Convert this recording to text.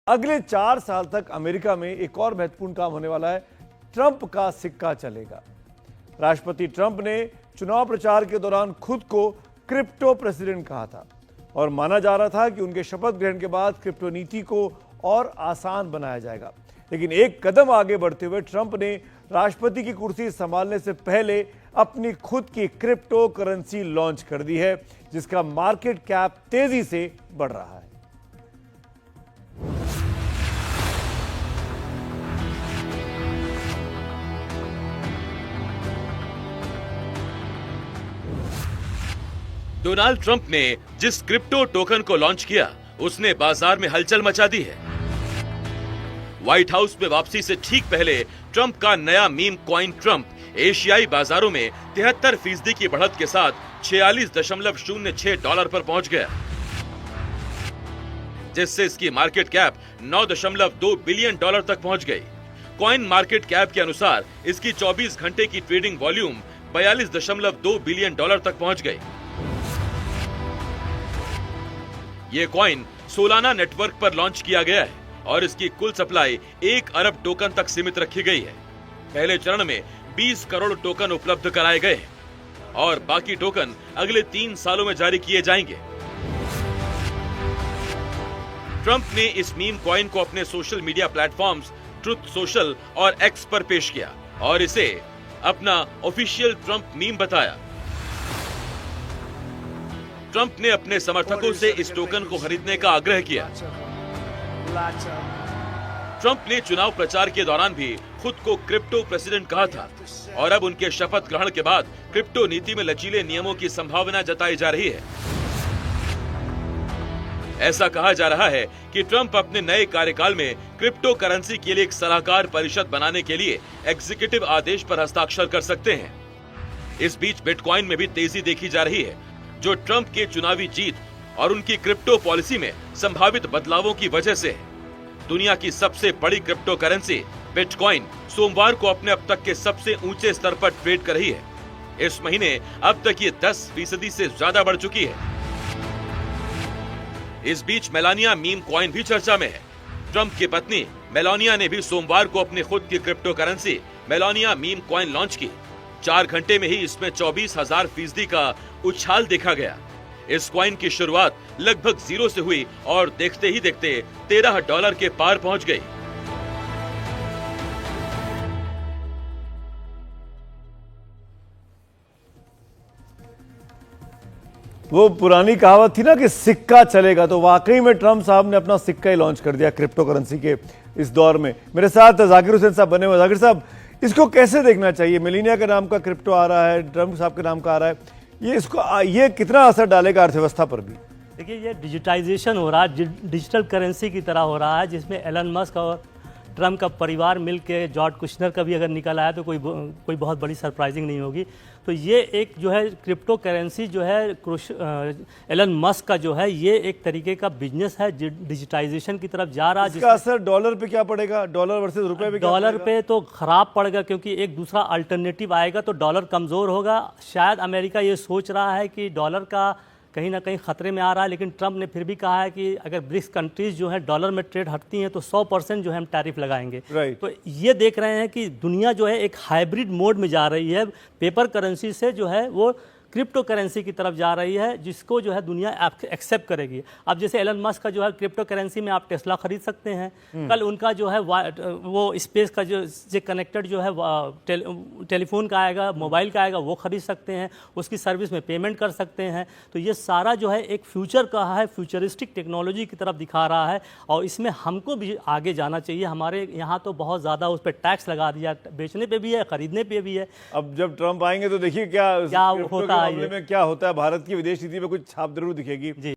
अगले 4 साल तक अमेरिका में एक और महत्वपूर्ण काम होने वाला है। ट्रंप का सिक्का चलेगा। राष्ट्रपति ट्रंप ने चुनाव प्रचार के दौरान खुद को क्रिप्टो प्रेसिडेंट कहा था और माना जा रहा था कि उनके शपथ ग्रहण के बाद क्रिप्टो नीति को और आसान बनाया जाएगा। लेकिन एक कदम आगे बढ़ते हुए ट्रंप ने राष्ट्रपति की कुर्सी संभालने से पहले अपनी खुद की क्रिप्टो करेंसी लॉन्च कर दी है, जिसका मार्केट कैप तेजी से बढ़ रहा है। डोनाल्ड ट्रंप ने जिस क्रिप्टो टोकन को लॉन्च किया, उसने बाजार में हलचल मचा दी है। व्हाइट हाउस में वापसी से ठीक पहले ट्रंप का नया मीम कॉइन ट्रंप एशियाई बाजारों में 73% की बढ़त के साथ $46.06 पर पहुंच गया, जिससे इसकी मार्केट कैप $9.2 बिलियन तक पहुंच गई। कॉइन मार्केट कैप के अनुसार इसकी 24 घंटे की ट्रेडिंग वॉल्यूम $42.2 बिलियन तक पहुंच गई। ये कॉइन सोलाना नेटवर्क पर लॉन्च किया गया है और इसकी कुल सप्लाई 1 अरब टोकन तक सीमित रखी गई है। पहले चरण में 20 करोड़ टोकन उपलब्ध कराए गए हैं और बाकी टोकन अगले 3 सालों में जारी किए जाएंगे। ट्रंप ने इस मीम कॉइन को अपने social media platforms truth social और एक्स पर पेश किया और इसे अपना ऑफिशियल ट्रंप मीम बताया। ट्रंप ने अपने समर्थकों से इस टोकन को खरीदने का आग्रह किया। ट्रंप ने चुनाव प्रचार के दौरान भी खुद को क्रिप्टो प्रेसिडेंट कहा था और अब उनके शपथ ग्रहण के बाद क्रिप्टो नीति में लचीले नियमों की संभावना जताई जा रही है। ऐसा कहा जा रहा है कि ट्रंप अपने नए कार्यकाल में क्रिप्टो करेंसी के लिए एक सलाहकार परिषद बनाने के लिए एग्जीक्यूटिव आदेश पर हस्ताक्षर कर सकते हैं। इस बीच बिटकॉइन में भी तेजी देखी जा रही है, जो ट्रंप के चुनावी जीत और उनकी क्रिप्टो पॉलिसी में संभावित बदलावों की वजह से है। दुनिया की सबसे बड़ी क्रिप्टो करेंसी बिटकॉइन सोमवार को अपने अब तक के सबसे ऊंचे स्तर पर ट्रेड कर रही है। इस महीने अब तक ये 10% से ज्यादा बढ़ चुकी है। इस बीच मेलानिया मीम कॉइन भी चर्चा में है। ट्रंप की पत्नी मेलानिया ने भी सोमवार को अपनी खुद की crypto currency Melania meme coin launch की। 4 घंटे में ही इसमें 24,000% का उछाल देखा गया। इस कॉइन की शुरुआत लगभग 0 से हुई और देखते ही देखते $13 के पार पहुंच गई। वो पुरानी कहावत थी ना कि सिक्का चलेगा, तो वाकई में ट्रंप साहब ने अपना सिक्का ही लॉन्च कर दिया क्रिप्टो करेंसी के इस दौर में। मेरे साथ जाकिर हुसैन साहब बने हुए। जाकिर साहब, इसको कैसे देखना चाहिए? मेलानिया के नाम का क्रिप्टो आ रहा है, ट्रंप साहब के नाम का आ रहा है, ये कितना असर डालेगा अर्थव्यवस्था पर भी? देखिए, ये डिजिटाइजेशन हो रहा है, डिजिटल करेंसी की तरह हो रहा है, जिसमें एलन मस्क और ट्रंप का परिवार मिलके जॉर्ज कुशनर का भी अगर निकल आया तो कोई बहुत बड़ी सरप्राइजिंग नहीं होगी। तो ये एक जो है क्रिप्टो करेंसी जो है एलन मस्क का जो है, ये एक तरीके का बिजनेस है, डिजिटाइजेशन की तरफ जा रहा है। इसका असर डॉलर पे क्या पड़ेगा? डॉलर वर्सेस रुपए पे? डॉलर पे तो खराब पड़ेगा, क्योंकि एक दूसरा अल्टरनेटिव आएगा तो डॉलर कमज़ोर होगा। शायद अमेरिका ये सोच रहा है कि डॉलर का कहीं ना कहीं खतरे में आ रहा है, लेकिन ट्रंप ने फिर भी कहा है कि अगर ब्रिक्स कंट्रीज जो है डॉलर में ट्रेड हटती हैं तो 100% जो है हम टैरिफ लगाएंगे। तो ये देख रहे हैं कि दुनिया जो है एक हाइब्रिड मोड में जा रही है, पेपर करेंसी से जो है वो क्रिप्टो करेंसी की तरफ जा रही है, जिसको जो है दुनिया एक्सेप्ट करेगी। अब जैसे एलन मस्क का जो है क्रिप्टो करेंसी में आप टेस्ला खरीद सकते हैं। कल उनका जो है वो स्पेस का जो कनेक्टेड जो है टेलीफोन का आएगा, मोबाइल का आएगा, वो खरीद सकते हैं, उसकी सर्विस में पेमेंट कर सकते हैं। तो ये सारा जो है एक फ्यूचर का है, फ्यूचरिस्टिक टेक्नोलॉजी की तरफ दिखा रहा है और इसमें हमको भी आगे जाना चाहिए। हमारे यहाँ तो बहुत ज़्यादा उस पर टैक्स लगा दिया, बेचने पे भी है, खरीदने पे भी है। अब जब ट्रंप आएंगे तो देखिए क्या होता है, में क्या होता है। भारत की विदेश नीति में कुछ छाप जरूर दिखेगी।